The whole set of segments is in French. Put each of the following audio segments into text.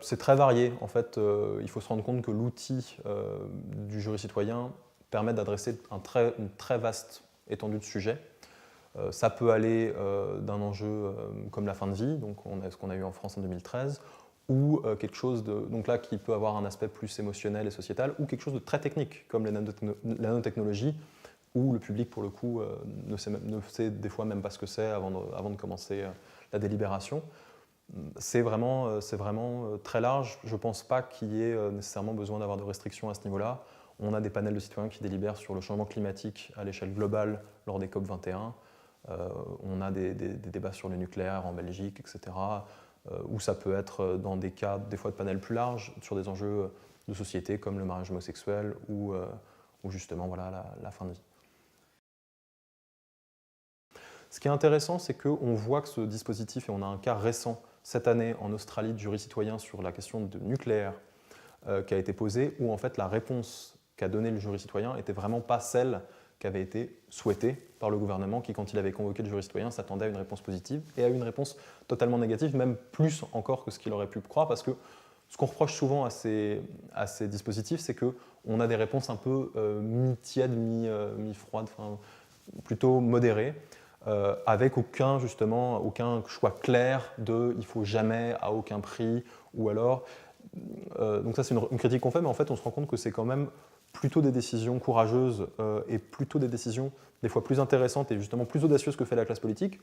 C'est très varié. En fait, il faut se rendre compte que l'outil du jury citoyen permet d'adresser une très vaste étendue de sujets. Ça peut aller d'un enjeu comme la fin de vie, donc ce qu'on a eu en France en 2013, ou quelque chose donc là, qui peut avoir un aspect plus émotionnel et sociétal, ou quelque chose de très technique, comme la nanotechnologie, où le public, pour le coup, ne sait des fois même pas ce que c'est avant de commencer la délibération. C'est vraiment très large. Je ne pense pas qu'il y ait nécessairement besoin d'avoir de restrictions à ce niveau-là. On a des panels de citoyens qui délibèrent sur le changement climatique à l'échelle globale lors des COP 21. On a des débats sur le nucléaire en Belgique, etc. Ou ça peut être dans des cas, des fois de panels plus larges, sur des enjeux de société comme le mariage homosexuel ou justement voilà, la fin de vie. Ce qui est intéressant, c'est qu'on voit que ce dispositif, et on a un cas récent cette année en Australie de jury citoyen sur la question du nucléaire qui a été posée, où en fait la réponse qu'a donnée le jury citoyen n'était vraiment pas celle qui avait été souhaitée par le gouvernement, qui, quand il avait convoqué le jury citoyen, s'attendait à une réponse positive et à une réponse totalement négative, même plus encore que ce qu'il aurait pu croire, parce que ce qu'on reproche souvent à ces dispositifs, c'est qu'on a des réponses un peu mi-tièdes, mi-froides, plutôt modérées, avec aucun choix clair de « il ne faut jamais, à aucun prix », ou alors… donc ça, c'est une critique qu'on fait, mais en fait, on se rend compte que c'est quand même plutôt des décisions courageuses et plutôt des décisions des fois plus intéressantes et justement plus audacieuses que fait la classe politique.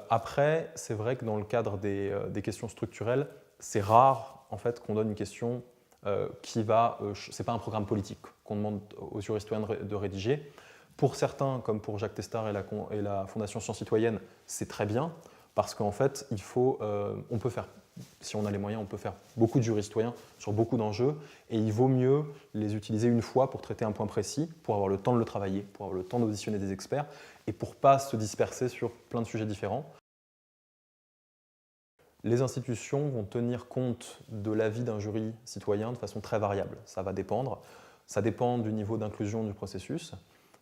Après, c'est vrai que dans le cadre des questions structurelles, c'est rare en fait qu'on donne une question qui va… c'est pas un programme politique qu'on demande aux juristes de rédiger. Pour certains, comme pour Jacques Testard et la Fondation Sciences Citoyennes, c'est très bien, parce qu'en fait, on peut faire, si on a les moyens, on peut faire beaucoup de jurys citoyens sur beaucoup d'enjeux, et il vaut mieux les utiliser une fois pour traiter un point précis, pour avoir le temps de le travailler, pour avoir le temps d'auditionner des experts, et pour ne pas se disperser sur plein de sujets différents. Les institutions vont tenir compte de l'avis d'un jury citoyen de façon très variable. Ça va dépendre. Ça dépend du niveau d'inclusion du processus.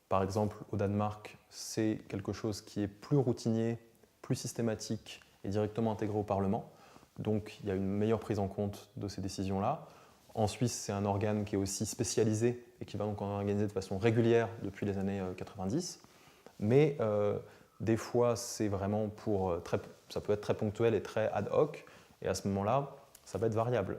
Par exemple, au Danemark, c'est quelque chose qui est plus routinier, plus systématique et directement intégré au Parlement. Donc, il y a une meilleure prise en compte de ces décisions-là. En Suisse, c'est un organe qui est aussi spécialisé et qui va donc en organiser de façon régulière depuis les années 90. Mais des fois, c'est vraiment ça peut être très ponctuel et très ad hoc. Et à ce moment-là, ça va être variable.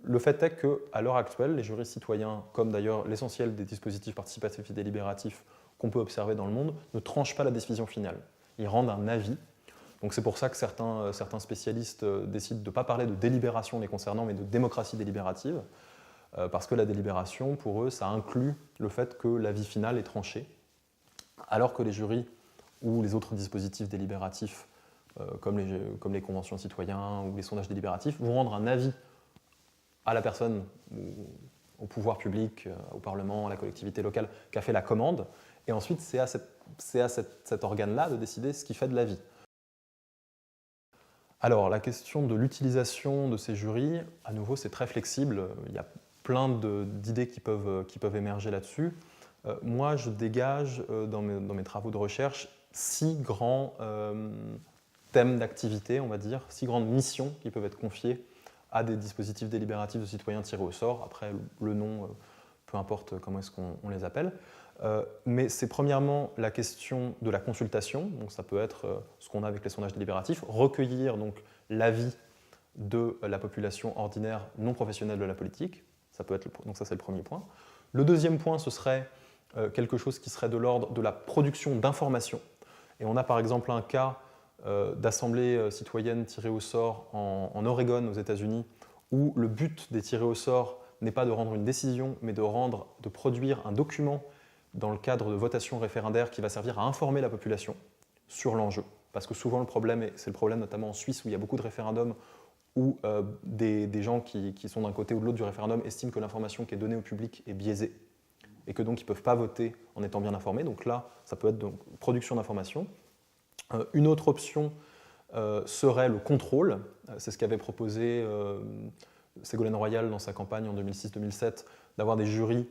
Le fait est qu'à l'heure actuelle, les jurys citoyens, comme d'ailleurs l'essentiel des dispositifs participatifs et délibératifs qu'on peut observer dans le monde, ne tranchent pas la décision finale. Ils rendent un avis. Donc c'est pour ça que certains spécialistes décident de ne pas parler de délibération les concernant, mais de démocratie délibérative, parce que la délibération, pour eux, ça inclut le fait que l'avis final est tranché, alors que les jurys ou les autres dispositifs délibératifs, comme les conventions citoyens ou les sondages délibératifs, vont rendre un avis à la personne, au pouvoir public, au Parlement, à la collectivité locale qui a fait la commande, et ensuite c'est à cet organe-là de décider ce qui fait de l'avis. Alors la question de l'utilisation de ces jurys, à nouveau c'est très flexible, il y a plein d'idées qui peuvent émerger là-dessus. Moi je dégage dans mes travaux de recherche 6 grands thèmes d'activité, on va dire, 6 grandes missions qui peuvent être confiées à des dispositifs délibératifs de citoyens tirés au sort. Après, le nom, peu importe comment est-ce qu'on les appelle. Mais c'est premièrement la question de la consultation. Donc ça peut être ce qu'on a avec les sondages délibératifs, recueillir donc l'avis de la population ordinaire non professionnelle de la politique. Donc ça, c'est le premier point. Le deuxième point, ce serait quelque chose qui serait de l'ordre de la production d'informations. Et on a par exemple un cas d'assemblées citoyennes tirées au sort en Oregon, aux États-Unis, où le but des tirés au sort n'est pas de rendre une décision, mais de produire un document dans le cadre de votations référendaires qui va servir à informer la population sur l'enjeu. Parce que souvent, c'est le problème notamment en Suisse, où il y a beaucoup de référendums, où des gens qui sont d'un côté ou de l'autre du référendum estiment que l'information qui est donnée au public est biaisée, et que donc ils ne peuvent pas voter en étant bien informés. Donc là, ça peut être donc production d'informations. Une autre option serait le contrôle. C'est ce qu'avait proposé Ségolène Royal dans sa campagne en 2006-2007, d'avoir des jurys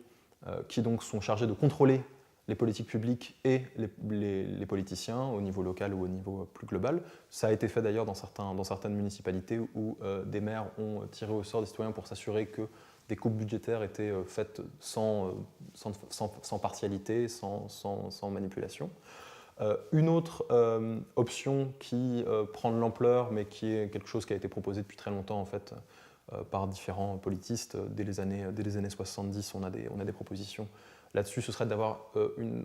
qui donc sont chargés de contrôler les politiques publiques et les politiciens au niveau local ou au niveau plus global. Ça a été fait d'ailleurs dans certaines municipalités où des maires ont tiré au sort des citoyens pour s'assurer que des coupes budgétaires étaient faites sans partialité, sans manipulation. Une autre option qui prend de l'ampleur, mais qui est quelque chose qui a été proposé depuis très longtemps en fait, par différents politistes, dès les années 70, on a des propositions là-dessus, ce serait d'avoir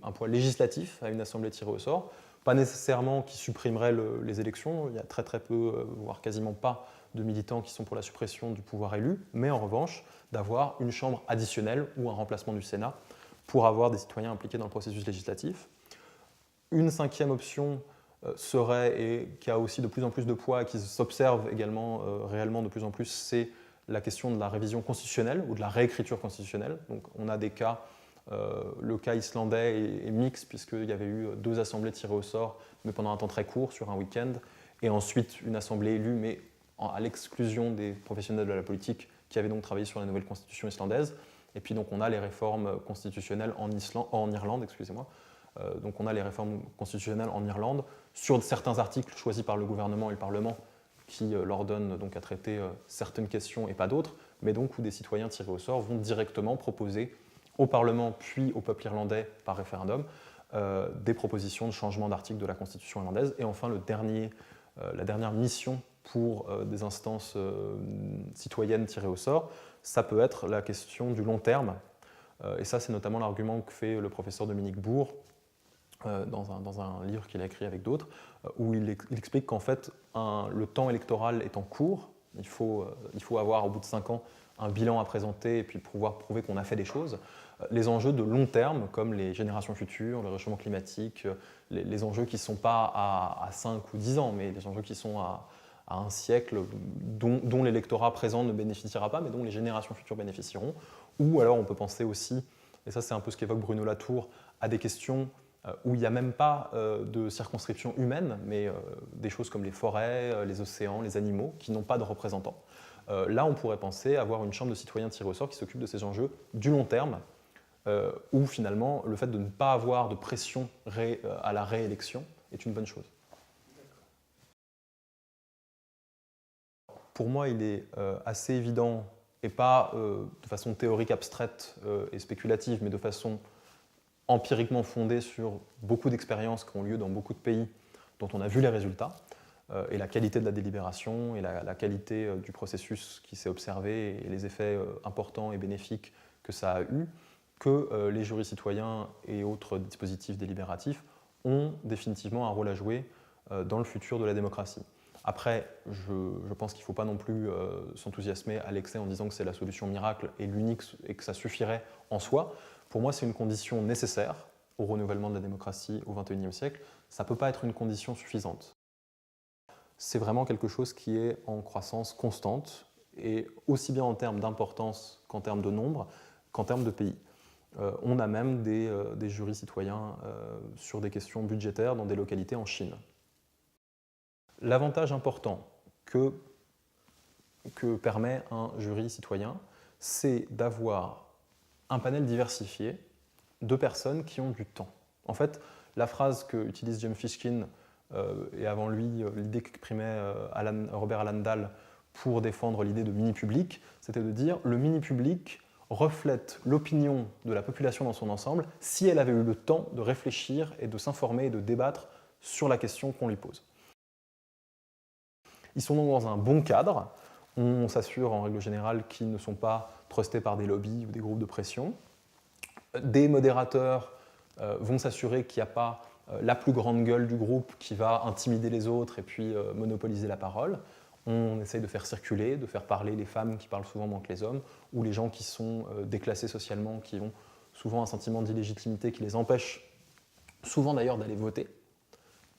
un poids législatif à une assemblée tirée au sort, pas nécessairement qui supprimerait les élections, il y a très peu, voire quasiment pas de militants qui sont pour la suppression du pouvoir élu, mais en revanche d'avoir une chambre additionnelle ou un remplacement du Sénat pour avoir des citoyens impliqués dans le processus législatif. Une cinquième option serait, et qui a aussi de plus en plus de poids et qui s'observe également réellement de plus en plus, c'est la question de la révision constitutionnelle ou de la réécriture constitutionnelle. Donc on a des cas, le cas islandais est mixte puisqu'il y avait eu 2 assemblées tirées au sort, mais pendant un temps très court, sur un week-end, et ensuite une assemblée élue, mais à l'exclusion des professionnels de la politique qui avaient donc travaillé sur la nouvelle constitution islandaise. Et puis donc on a les réformes constitutionnelles en Irlande, excusez-moi. Donc on a les réformes constitutionnelles en Irlande sur certains articles choisis par le gouvernement et le Parlement qui leur donnent donc à traiter certaines questions et pas d'autres, mais donc où des citoyens tirés au sort vont directement proposer au Parlement puis au peuple irlandais par référendum des propositions de changement d'articles de la Constitution irlandaise. Et enfin la dernière mission pour des instances citoyennes tirées au sort, ça peut être la question du long terme. Et ça, c'est notamment l'argument que fait le professeur Dominique Bourg dans un livre qu'il a écrit avec d'autres, où il explique qu'en fait, le temps électoral est en cours. Il faut avoir, au bout de 5 ans, un bilan à présenter et puis pouvoir prouver qu'on a fait des choses. Les enjeux de long terme, comme les générations futures, le réchauffement climatique, les enjeux qui ne sont pas à 5 ou 10 ans, mais les enjeux qui sont à un siècle, dont l'électorat présent ne bénéficiera pas, mais dont les générations futures bénéficieront. Ou alors on peut penser aussi, et ça c'est un peu ce qu'évoque Bruno Latour, à des questions où il n'y a même pas de circonscription humaine, mais des choses comme les forêts, les océans, les animaux, qui n'ont pas de représentants. Là, on pourrait penser avoir une chambre de citoyens tirés au sort qui s'occupe de ces enjeux du long terme, où finalement le fait de ne pas avoir de pression à la réélection est une bonne chose. Pour moi, il est assez évident, et pas de façon théorique abstraite et spéculative, mais de façon empiriquement fondée sur beaucoup d'expériences qui ont lieu dans beaucoup de pays dont on a vu les résultats, et la qualité de la délibération et la qualité du processus qui s'est observé et les effets importants et bénéfiques que ça a eu, que les jurys citoyens et autres dispositifs délibératifs ont définitivement un rôle à jouer dans le futur de la démocratie. Après, je pense qu'il ne faut pas non plus s'enthousiasmer à l'excès en disant que c'est la solution miracle et l'unique et que ça suffirait en soi. Pour moi, c'est une condition nécessaire au renouvellement de la démocratie au XXIe siècle. Ça ne peut pas être une condition suffisante. C'est vraiment quelque chose qui est en croissance constante, et aussi bien en termes d'importance qu'en termes de nombre, qu'en termes de pays. On a même des jurys citoyens sur des questions budgétaires dans des localités en Chine. L'avantage important que permet un jury citoyen, c'est d'avoir un panel diversifié de personnes qui ont du temps. En fait, la phrase que utilise James Fishkin, et avant lui, l'idée qu'exprimait Robert Alan Dahl pour défendre l'idée de mini-public, c'était de dire le mini-public reflète l'opinion de la population dans son ensemble si elle avait eu le temps de réfléchir et de s'informer et de débattre sur la question qu'on lui pose. Ils sont donc dans un bon cadre. On s'assure en règle générale qu'ils ne sont pas trustés par des lobbies ou des groupes de pression. Des modérateurs vont s'assurer qu'il n'y a pas la plus grande gueule du groupe qui va intimider les autres et puis monopoliser la parole. On essaye de faire circuler, de faire parler les femmes qui parlent souvent moins que les hommes, ou les gens qui sont déclassés socialement, qui ont souvent un sentiment d'illégitimité qui les empêche, souvent d'ailleurs, d'aller voter.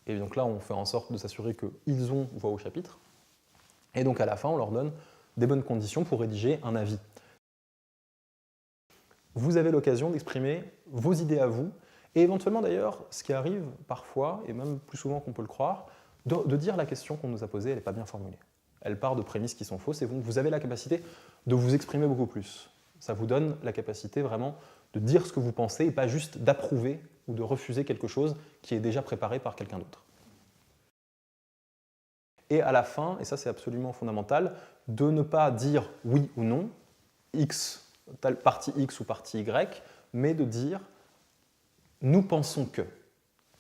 Et donc là, on fait en sorte de s'assurer qu'ils ont voix au chapitre. Et donc à la fin, on leur donne des bonnes conditions pour rédiger un avis. Vous avez l'occasion d'exprimer vos idées à vous, et éventuellement d'ailleurs, ce qui arrive parfois, et même plus souvent qu'on peut le croire, de dire la question qu'on nous a posée, elle n'est pas bien formulée. Elle part de prémices qui sont fausses, et donc vous avez la capacité de vous exprimer beaucoup plus. Ça vous donne la capacité vraiment de dire ce que vous pensez et pas juste d'approuver ou de refuser quelque chose qui est déjà préparé par quelqu'un d'autre. Et à la fin, et ça c'est absolument fondamental, de ne pas dire oui ou non, X, partie X ou partie Y, mais de dire nous pensons que.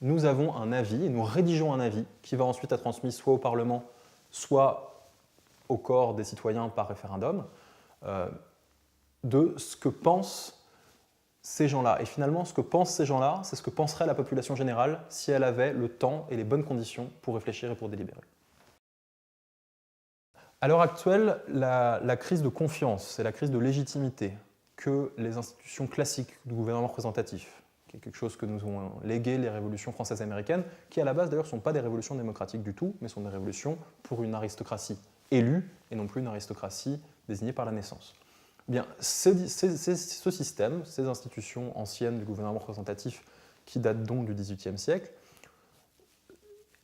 Nous avons un avis et nous rédigeons un avis qui va ensuite être transmis soit au Parlement, soit au corps des citoyens par référendum, de ce que pensent ces gens-là. Et finalement, ce que pensent ces gens-là, c'est ce que penserait la population générale si elle avait le temps et les bonnes conditions pour réfléchir et pour délibérer. À l'heure actuelle, la crise de confiance, c'est la crise de légitimité que les institutions classiques du gouvernement représentatif, qui est quelque chose que nous ont légué les révolutions françaises et américaines, qui à la base d'ailleurs ne sont pas des révolutions démocratiques du tout, mais sont des révolutions pour une aristocratie élue et non plus une aristocratie désignée par la naissance. Eh bien, ce système, ces institutions anciennes du gouvernement représentatif qui datent donc du XVIIIe siècle,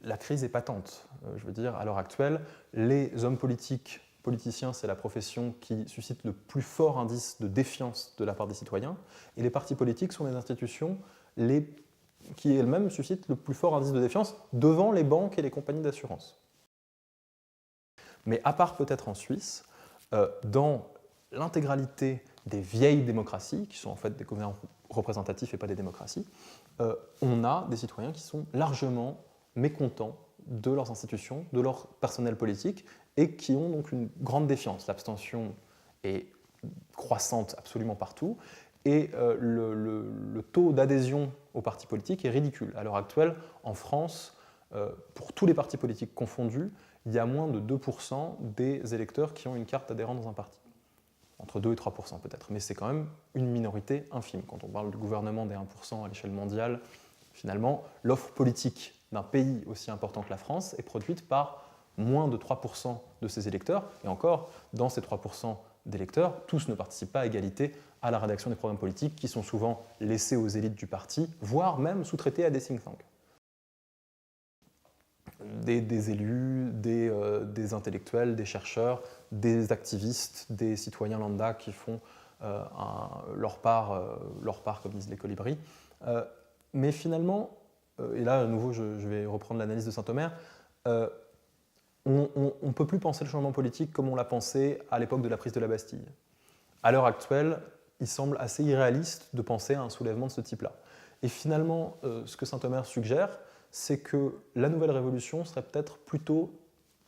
la crise est patente. Je veux dire, à l'heure actuelle, les hommes politiciens, c'est la profession qui suscite le plus fort indice de défiance de la part des citoyens, et les partis politiques sont les institutions qui elles-mêmes suscitent le plus fort indice de défiance devant les banques et les compagnies d'assurance. Mais à part peut-être en Suisse, dans l'intégralité des vieilles démocraties, qui sont en fait des gouvernements représentatifs et pas des démocraties, on a des citoyens qui sont largement mécontents de leurs institutions, de leur personnel politique, et qui ont donc une grande défiance. L'abstention est croissante absolument partout, et le taux d'adhésion aux partis politiques est ridicule. À l'heure actuelle, en France, pour tous les partis politiques confondus, il y a moins de 2% des électeurs qui ont une carte adhérente dans un parti. Entre 2 et 3% peut-être, mais c'est quand même une minorité infime. Quand on parle du gouvernement des 1% à l'échelle mondiale, finalement, l'offre politique d'un pays aussi important que la France est produite par moins de 3% de ses électeurs, et encore, dans ces 3% d'électeurs, tous ne participent pas à égalité à la rédaction des programmes politiques qui sont souvent laissés aux élites du parti, voire même sous-traités à des think tanks. Des élus, des intellectuels, des chercheurs, des activistes, des citoyens lambda qui font leur part, comme disent les colibris. Mais finalement, et là à nouveau je vais reprendre l'analyse de Saint-Omer, on ne peut plus penser le changement politique comme on l'a pensé à l'époque de la prise de la Bastille. À l'heure actuelle, il semble assez irréaliste de penser à un soulèvement de ce type-là. Et finalement, ce que Saint-Omer suggère, c'est que la nouvelle révolution serait peut-être plutôt,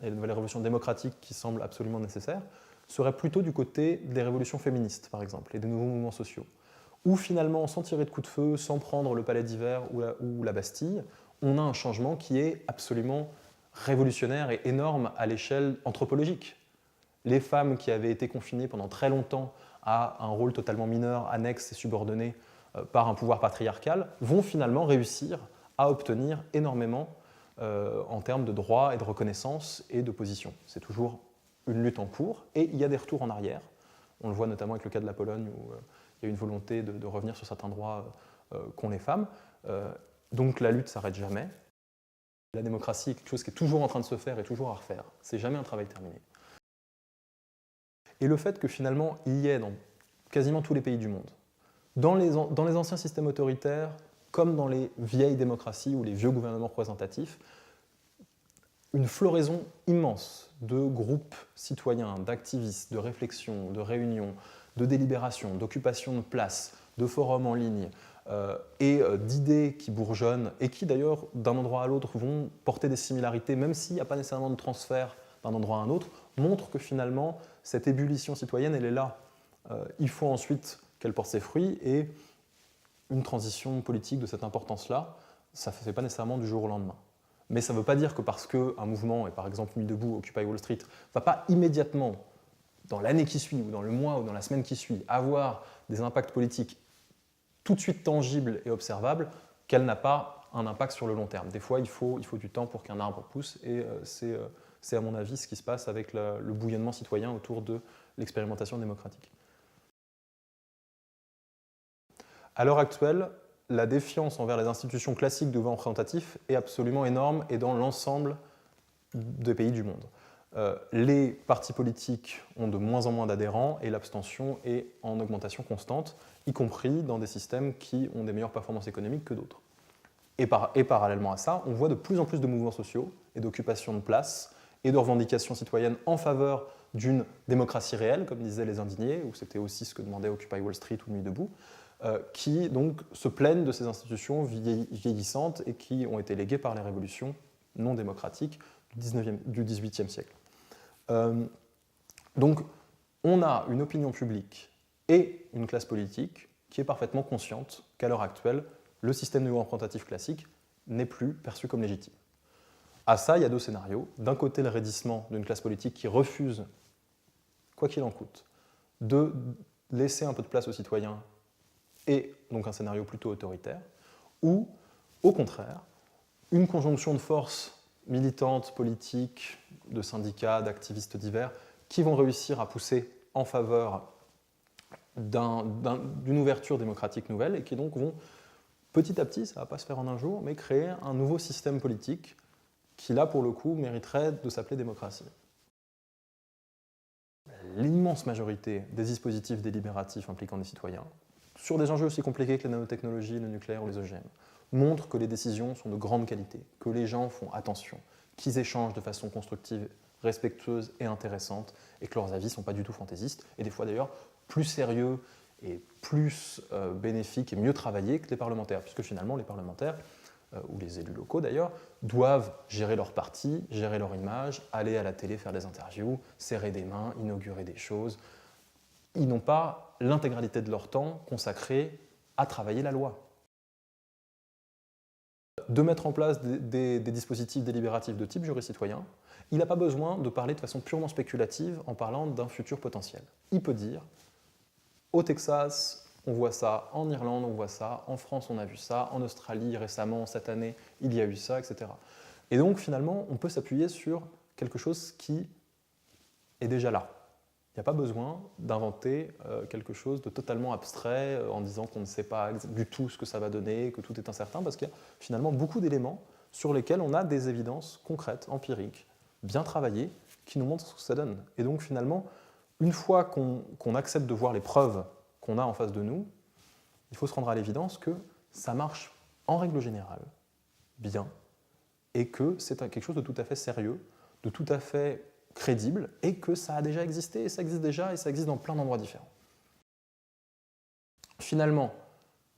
et la nouvelle révolution démocratique qui semble absolument nécessaire, serait plutôt du côté des révolutions féministes, par exemple, et des nouveaux mouvements sociaux, où finalement, sans tirer de coup de feu, sans prendre le Palais d'Hiver ou la Bastille, on a un changement qui est absolument révolutionnaire et énorme à l'échelle anthropologique. Les femmes qui avaient été confinées pendant très longtemps à un rôle totalement mineur, annexe et subordonné par un pouvoir patriarcal, vont finalement réussir à obtenir énormément en termes de droits et de reconnaissance et de position. C'est toujours une lutte en cours et il y a des retours en arrière. On le voit notamment avec le cas de la Pologne où il y a une volonté de revenir sur certains droits qu'ont les femmes. Donc la lutte ne s'arrête jamais. La démocratie est quelque chose qui est toujours en train de se faire et toujours à refaire. C'est jamais un travail terminé. Et le fait que finalement il y ait dans quasiment tous les pays du monde, dans les anciens systèmes autoritaires, comme dans les vieilles démocraties ou les vieux gouvernements représentatifs, une floraison immense de groupes citoyens, d'activistes, de réflexion, de réunions, de délibérations, d'occupation de places, de forums en ligne et d'idées qui bourgeonnent et qui d'ailleurs d'un endroit à l'autre vont porter des similarités, même s'il n'y a pas nécessairement de transfert d'un endroit à un autre, montrent que finalement cette ébullition citoyenne elle est là. Il faut ensuite qu'elle porte ses fruits et une transition politique de cette importance-là, ça ne se fait pas nécessairement du jour au lendemain. Mais ça ne veut pas dire que parce qu'un mouvement, et par exemple Nuit debout, Occupy Wall Street, ne va pas immédiatement, dans l'année qui suit, ou dans le mois, ou dans la semaine qui suit, avoir des impacts politiques tout de suite tangibles et observables, qu'elle n'a pas un impact sur le long terme. Des fois, il faut du temps pour qu'un arbre pousse, et c'est à mon avis ce qui se passe avec le bouillonnement citoyen autour de l'expérimentation démocratique. À l'heure actuelle, la défiance envers les institutions classiques de gouvernement représentatif est absolument énorme et dans l'ensemble des pays du monde. Les partis politiques ont de moins en moins d'adhérents et l'abstention est en augmentation constante, y compris dans des systèmes qui ont des meilleures performances économiques que d'autres. Et parallèlement à ça, on voit de plus en plus de mouvements sociaux et d'occupation de places et de revendications citoyennes en faveur d'une démocratie réelle, comme disaient les indignés, ou c'était aussi ce que demandait Occupy Wall Street ou Nuit debout, qui donc se plaignent de ces institutions vieillissantes et qui ont été léguées par les révolutions non démocratiques du XVIIIe siècle. Donc on a une opinion publique et une classe politique qui est parfaitement consciente qu'à l'heure actuelle, le système néo-représentatif classique n'est plus perçu comme légitime. À ça, il y a deux scénarios. D'un côté, le raidissement d'une classe politique qui refuse, quoi qu'il en coûte, de laisser un peu de place aux citoyens, et donc un scénario plutôt autoritaire, ou, au contraire, une conjonction de forces militantes, politiques, de syndicats, d'activistes divers, qui vont réussir à pousser en faveur d'une ouverture démocratique nouvelle, et qui donc vont, petit à petit, ça ne va pas se faire en un jour, mais créer un nouveau système politique qui, là, pour le coup, mériterait de s'appeler démocratie. L'immense majorité des dispositifs délibératifs impliquant des citoyens, sur des enjeux aussi compliqués que la nanotechnologie, le nucléaire ou les OGM, montrent que les décisions sont de grande qualité, que les gens font attention, qu'ils échangent de façon constructive, respectueuse et intéressante, et que leurs avis ne sont pas du tout fantaisistes, et des fois d'ailleurs plus sérieux et plus bénéfiques et mieux travaillés que les parlementaires, puisque finalement les parlementaires, ou les élus locaux d'ailleurs, doivent gérer leur parti, gérer leur image, aller à la télé faire des interviews, serrer des mains, inaugurer des choses. Ils n'ont pas l'intégralité de leur temps consacré à travailler la loi. De mettre en place des dispositifs délibératifs de type jury citoyen, il n'a pas besoin de parler de façon purement spéculative en parlant d'un futur potentiel. Il peut dire, au Texas, on voit ça, en Irlande, on voit ça, en France, on a vu ça, en Australie, récemment, cette année, il y a eu ça, etc. Et donc, finalement, on peut s'appuyer sur quelque chose qui est déjà là. Il n'y a pas besoin d'inventer quelque chose de totalement abstrait en disant qu'on ne sait pas du tout ce que ça va donner, que tout est incertain, parce qu'il y a finalement beaucoup d'éléments sur lesquels on a des évidences concrètes, empiriques, bien travaillées, qui nous montrent ce que ça donne. Et donc, finalement, une fois qu'on accepte de voir les preuves qu'on a en face de nous, il faut se rendre à l'évidence que ça marche en règle générale bien et que c'est quelque chose de tout à fait sérieux, de tout à fait crédible et que ça a déjà existé et ça existe déjà et ça existe dans plein d'endroits différents. Finalement,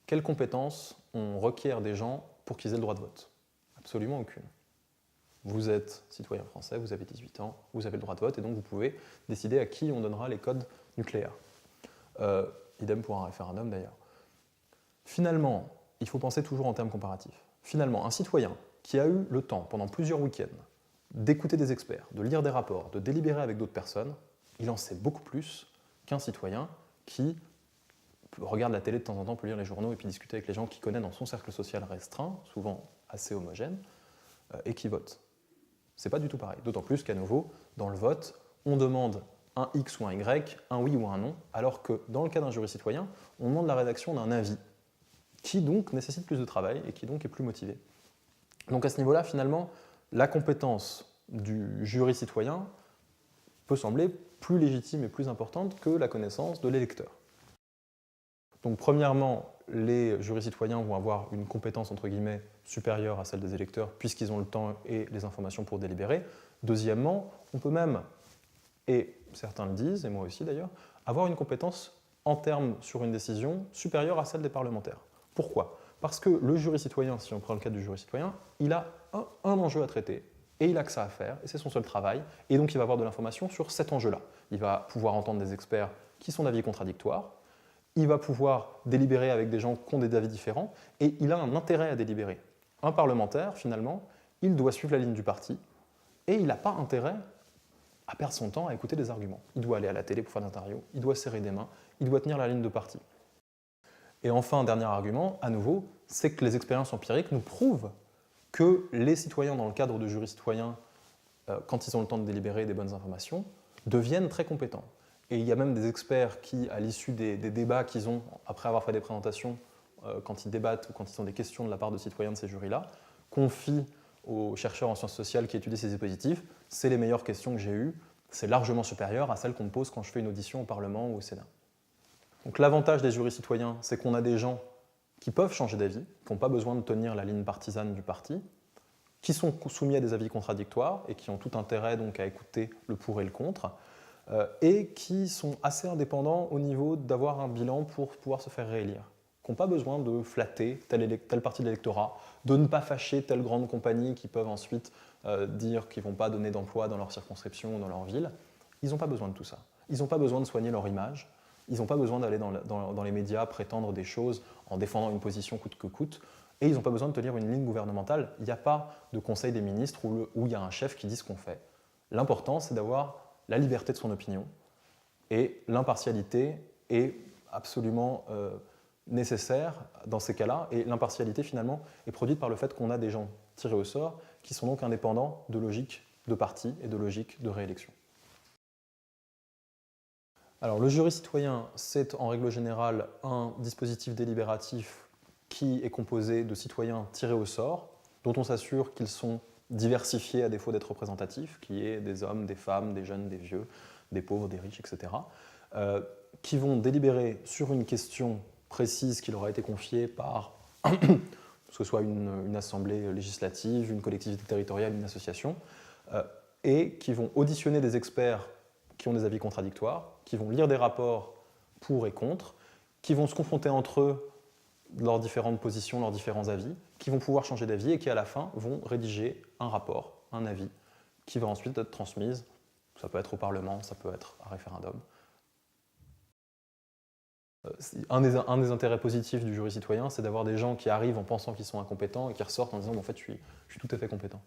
quelles compétences on requiert des gens pour qu'ils aient le droit de vote? Absolument aucune. Vous êtes citoyen français, vous avez 18 ans, vous avez le droit de vote et donc vous pouvez décider à qui on donnera les codes nucléaires. Idem pour un référendum d'ailleurs. Finalement, il faut penser toujours en termes comparatifs. Finalement, un citoyen qui a eu le temps, pendant plusieurs week-ends, d'écouter des experts, de lire des rapports, de délibérer avec d'autres personnes, il en sait beaucoup plus qu'un citoyen qui regarde la télé de temps en temps, peut lire les journaux et puis discuter avec les gens qu'il connaît dans son cercle social restreint, souvent assez homogène, et qui vote. C'est pas du tout pareil. D'autant plus qu'à nouveau, dans le vote, on demande un X ou un Y, un oui ou un non, alors que dans le cas d'un jury citoyen, on demande la rédaction d'un avis, qui donc nécessite plus de travail et qui donc est plus motivé. Donc à ce niveau-là, finalement, la compétence du jury citoyen peut sembler plus légitime et plus importante que la connaissance de l'électeur. Donc premièrement, les jurys citoyens vont avoir une compétence entre guillemets supérieure à celle des électeurs puisqu'ils ont le temps et les informations pour délibérer. Deuxièmement, on peut même, et certains le disent, et moi aussi d'ailleurs, avoir une compétence en termes sur une décision supérieure à celle des parlementaires. Pourquoi? Parce que le jury citoyen, si on prend le cas du jury citoyen, il a un enjeu à traiter et il a que ça à faire, et c'est son seul travail, et donc il va avoir de l'information sur cet enjeu-là. Il va pouvoir entendre des experts qui sont d'avis contradictoires, il va pouvoir délibérer avec des gens qui ont des avis différents, et il a un intérêt à délibérer. Un parlementaire, finalement, il doit suivre la ligne du parti, et il n'a pas intérêt à perdre son temps à écouter des arguments. Il doit aller à la télé pour faire l'interview, il doit serrer des mains, il doit tenir la ligne de parti. Et enfin, un dernier argument, à nouveau, c'est que les expériences empiriques nous prouvent que les citoyens, dans le cadre de jurys citoyens, quand ils ont le temps de délibérer des bonnes informations, deviennent très compétents. Et il y a même des experts qui, à l'issue des débats qu'ils ont, après avoir fait des présentations, quand ils débattent ou quand ils ont des questions de la part de citoyens de ces jurys-là, confient aux chercheurs en sciences sociales qui étudient ces dispositifs, c'est les meilleures questions que j'ai eues, c'est largement supérieur à celles qu'on me pose quand je fais une audition au Parlement ou au Sénat. Donc l'avantage des jurys citoyens, c'est qu'on a des gens qui peuvent changer d'avis, qui n'ont pas besoin de tenir la ligne partisane du parti, qui sont soumis à des avis contradictoires et qui ont tout intérêt donc à écouter le pour et le contre, et qui sont assez indépendants au niveau d'avoir un bilan pour pouvoir se faire réélire, qui n'ont pas besoin de flatter telle partie de l'électorat, de ne pas fâcher telle grande compagnie qui peuvent ensuite dire qu'ils ne vont pas donner d'emploi dans leur circonscription ou dans leur ville. Ils n'ont pas besoin de tout ça. Ils n'ont pas besoin de soigner leur image. Ils n'ont pas besoin d'aller dans les médias prétendre des choses en défendant une position coûte que coûte. Et ils n'ont pas besoin de tenir une ligne gouvernementale. Il n'y a pas de conseil des ministres où il y a un chef qui dit ce qu'on fait. L'important, c'est d'avoir la liberté de son opinion. Et l'impartialité est absolument nécessaire dans ces cas-là. Et l'impartialité, finalement, est produite par le fait qu'on a des gens tirés au sort qui sont donc indépendants de logique de parti et de logique de réélection. Alors, le jury citoyen, c'est en règle générale un dispositif délibératif qui est composé de citoyens tirés au sort, dont on s'assure qu'ils sont diversifiés à défaut d'être représentatifs, qui est des hommes, des femmes, des jeunes, des vieux, des pauvres, des riches, etc., qui vont délibérer sur une question précise qui leur a été confiée par que ce soit une assemblée législative, une collectivité territoriale, une association, et qui vont auditionner des experts qui ont des avis contradictoires, qui vont lire des rapports pour et contre, qui vont se confronter entre eux leurs différentes positions, leurs différents avis, qui vont pouvoir changer d'avis et qui, à la fin, vont rédiger un rapport, un avis, qui va ensuite être transmise. Ça peut être au Parlement, ça peut être un référendum. Un des intérêts positifs du jury citoyen, c'est d'avoir des gens qui arrivent en pensant qu'ils sont incompétents et qui ressortent en disant bon, en fait, je suis tout à fait compétent.